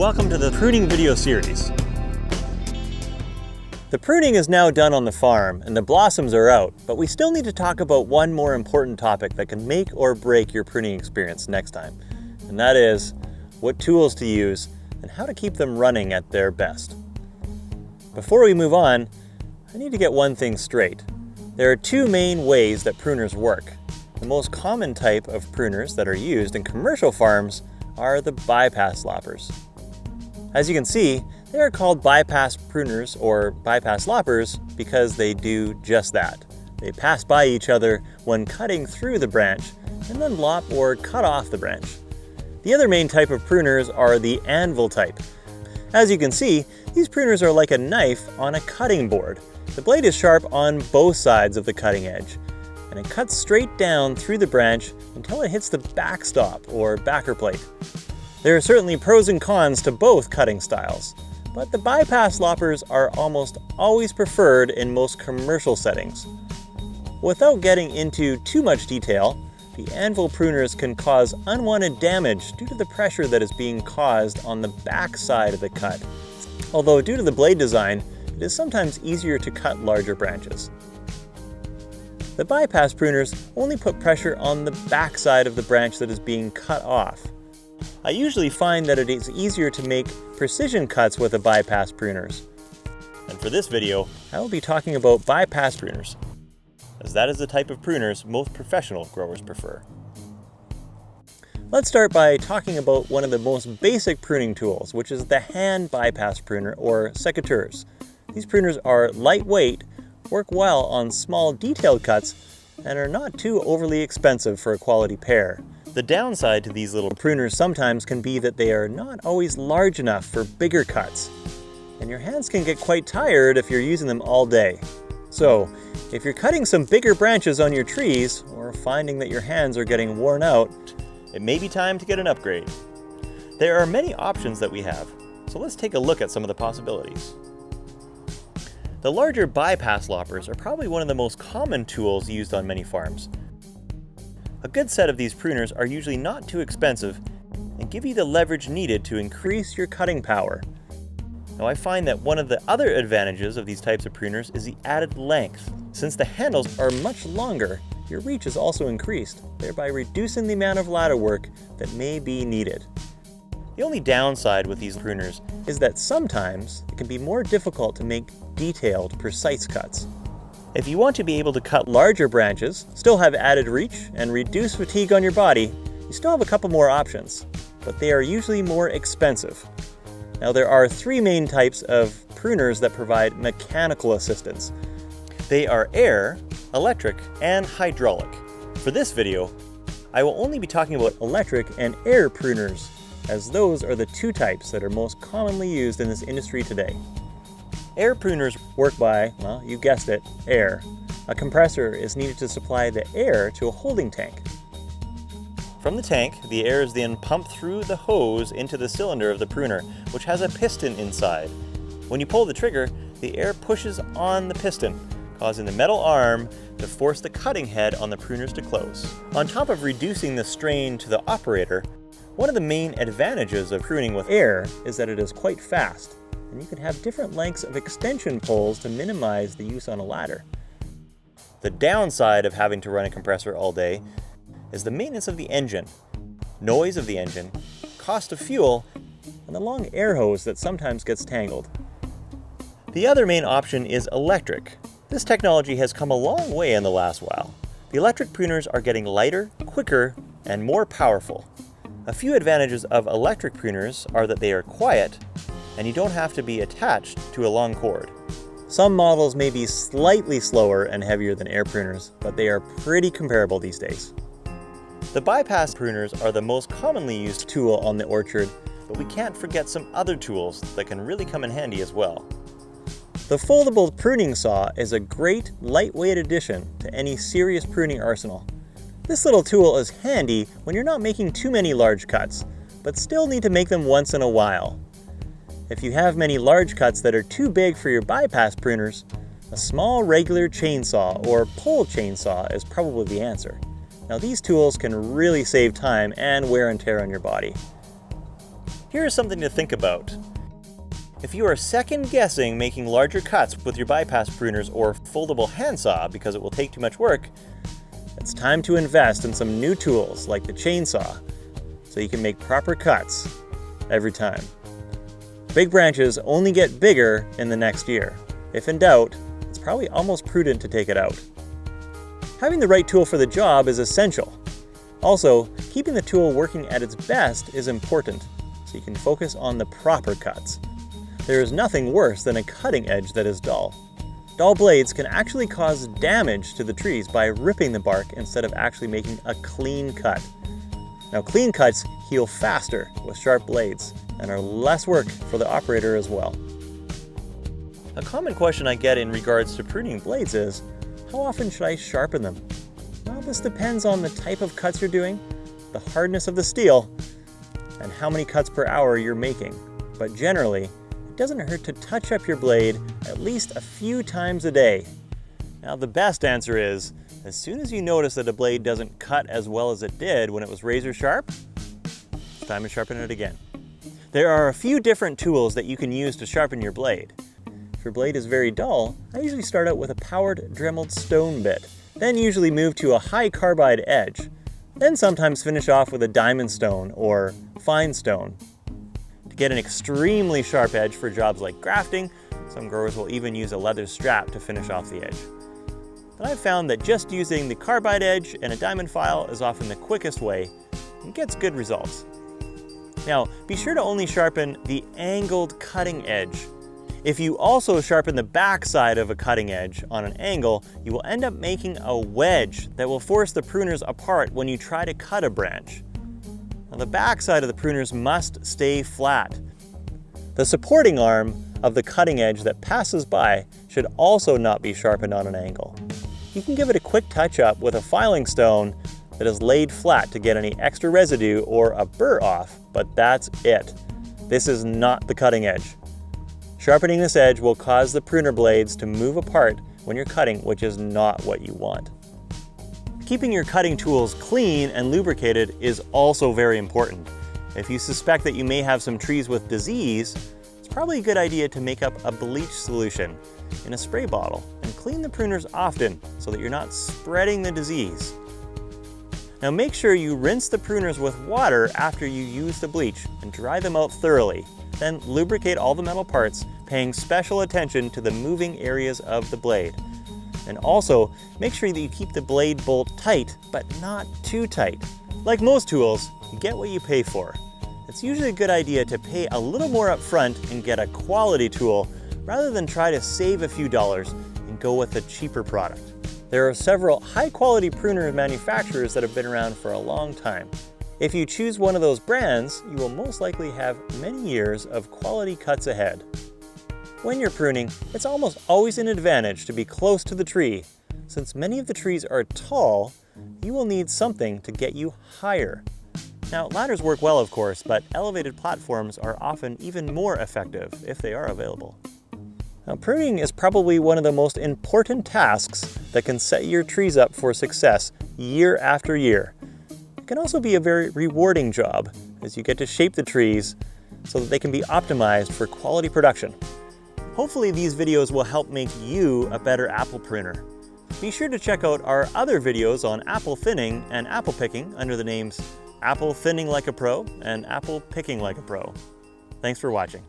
welcome to the pruning video series. The pruning is now done on the farm and the blossoms are out, but we still need to talk about one more important topic that can make or break your pruning experience next time, and that is what tools to use and how to keep them running at their best. Before we move on, I need to get one thing straight. There are two main ways that pruners work. The most common type of pruners that are used in commercial farms are the bypass loppers. As you can see, they are called bypass pruners or bypass loppers because they do just that. They pass by each other when cutting through the branch and then lop or cut off the branch. The other main type of pruners are the anvil type. As you can see, these pruners are like a knife on a cutting board. The blade is sharp on both sides of the cutting edge, and it cuts straight down through the branch until it hits the backstop or backer plate. There are certainly pros and cons to both cutting styles, but the bypass loppers are almost always preferred in most commercial settings. Without getting into too much detail, the anvil pruners can cause unwanted damage due to the pressure that is being caused on the back side of the cut, although due to the blade design, it is sometimes easier to cut larger branches. The bypass pruners only put pressure on the back side of the branch that is being cut off. I usually find that it is easier to make precision cuts with the bypass pruners. And for this video, I will be talking about bypass pruners, as that is the type of pruners most professional growers prefer. Let's start by talking about one of the most basic pruning tools, which is the hand bypass pruner or secateurs. These pruners are lightweight, work well on small detailed cuts, and are not too overly expensive for a quality pair. The downside to these little pruners sometimes can be that they are not always large enough for bigger cuts, and your hands can get quite tired if you're using them all day. So, if you're cutting some bigger branches on your trees, or finding that your hands are getting worn out, it may be time to get an upgrade. There are many options that we have, so let's take a look at some of the possibilities. The larger bypass loppers are probably one of the most common tools used on many farms. A good set of these pruners are usually not too expensive and give you the leverage needed to increase your cutting power. Now I find that one of the other advantages of these types of pruners is the added length. Since the handles are much longer, your reach is also increased, thereby reducing the amount of ladder work that may be needed. The only downside with these pruners is that sometimes it can be more difficult to make detailed, precise cuts. If you want to be able to cut larger branches, still have added reach, and reduce fatigue on your body, you still have a couple more options, but they are usually more expensive. Now there are three main types of pruners that provide mechanical assistance. They are air, electric, and hydraulic. For this video, I will only be talking about electric and air pruners, as those are the two types that are most commonly used in this industry today. Air pruners work by, well, you guessed it, air. A compressor is needed to supply the air to a holding tank. From the tank, the air is then pumped through the hose into the cylinder of the pruner, which has a piston inside. When you pull the trigger, the air pushes on the piston, causing the metal arm to force the cutting head on the pruners to close. On top of reducing the strain to the operator, one of the main advantages of pruning with air is that it is quite fast, and you can have different lengths of extension poles to minimize the use on a ladder. The downside of having to run a compressor all day is the maintenance of the engine, noise of the engine, cost of fuel, and the long air hose that sometimes gets tangled. The other main option is electric. This technology has come a long way in the last while. The electric pruners are getting lighter, quicker, and more powerful. A few advantages of electric pruners are that they are quiet, and you don't have to be attached to a long cord. Some models may be slightly slower and heavier than air pruners, but they are pretty comparable these days. The bypass pruners are the most commonly used tool on the orchard, but we can't forget some other tools that can really come in handy as well. The foldable pruning saw is a great lightweight addition to any serious pruning arsenal. This little tool is handy when you're not making too many large cuts, but still need to make them once in a while. If you have many large cuts that are too big for your bypass pruners, a small regular chainsaw or pole chainsaw is probably the answer. Now these tools can really save time and wear and tear on your body. Here's something to think about. If you are second guessing making larger cuts with your bypass pruners or foldable handsaw because it will take too much work, it's time to invest in some new tools like the chainsaw so you can make proper cuts every time. Big branches only get bigger in the next year. If in doubt, it's probably almost prudent to take it out. Having the right tool for the job is essential. Also, keeping the tool working at its best is important so you can focus on the proper cuts. There is nothing worse than a cutting edge that is dull. Dull blades can actually cause damage to the trees by ripping the bark instead of actually making a clean cut. Now, clean cuts heal faster with sharp blades and are less work for the operator as well. A common question I get in regards to pruning blades is, how often should I sharpen them? Well, this depends on the type of cuts you're doing, the hardness of the steel, and how many cuts per hour you're making. But generally, it doesn't hurt to touch up your blade at least a few times a day. Now, the best answer is, as soon as you notice that a blade doesn't cut as well as it did when it was razor sharp, it's time to sharpen it again. There are a few different tools that you can use to sharpen your blade. If your blade is very dull, I usually start out with a powered Dremeled stone bit, then usually move to a high carbide edge, then sometimes finish off with a diamond stone or fine stone. To get an extremely sharp edge for jobs like grafting, some growers will even use a leather strap to finish off the edge. But I've found that just using the carbide edge and a diamond file is often the quickest way and gets good results. Now, be sure to only sharpen the angled cutting edge. If you also sharpen the back side of a cutting edge on an angle, you will end up making a wedge that will force the pruners apart when you try to cut a branch. Now, the back side of the pruners must stay flat. The supporting arm of the cutting edge that passes by should also not be sharpened on an angle. You can give it a quick touch up with a filing stone that is laid flat to get any extra residue or a burr off, but that's it. This is not the cutting edge. Sharpening this edge will cause the pruner blades to move apart when you're cutting, which is not what you want. Keeping your cutting tools clean and lubricated is also very important. If you suspect that you may have some trees with disease, it's probably a good idea to make up a bleach solution in a spray bottle and clean the pruners often so that you're not spreading the disease. Now, make sure you rinse the pruners with water after you use the bleach and dry them out thoroughly. Then lubricate all the metal parts, paying special attention to the moving areas of the blade. And also, make sure that you keep the blade bolt tight, but not too tight. Like most tools, you get what you pay for. It's usually a good idea to pay a little more up front and get a quality tool rather than try to save a few dollars and go with a cheaper product. There are several high-quality pruner manufacturers that have been around for a long time. If you choose one of those brands, you will most likely have many years of quality cuts ahead. When you're pruning, it's almost always an advantage to be close to the tree. Since many of the trees are tall, you will need something to get you higher. Now, ladders work well, of course, but elevated platforms are often even more effective if they are available. Now, pruning is probably one of the most important tasks that can set your trees up for success year after year. It can also be a very rewarding job as you get to shape the trees so that they can be optimized for quality production. Hopefully these videos will help make you a better apple pruner. Be sure to check out our other videos on apple thinning and apple picking under the names Apple Thinning Like a Pro and Apple Picking Like a Pro. Thanks for watching.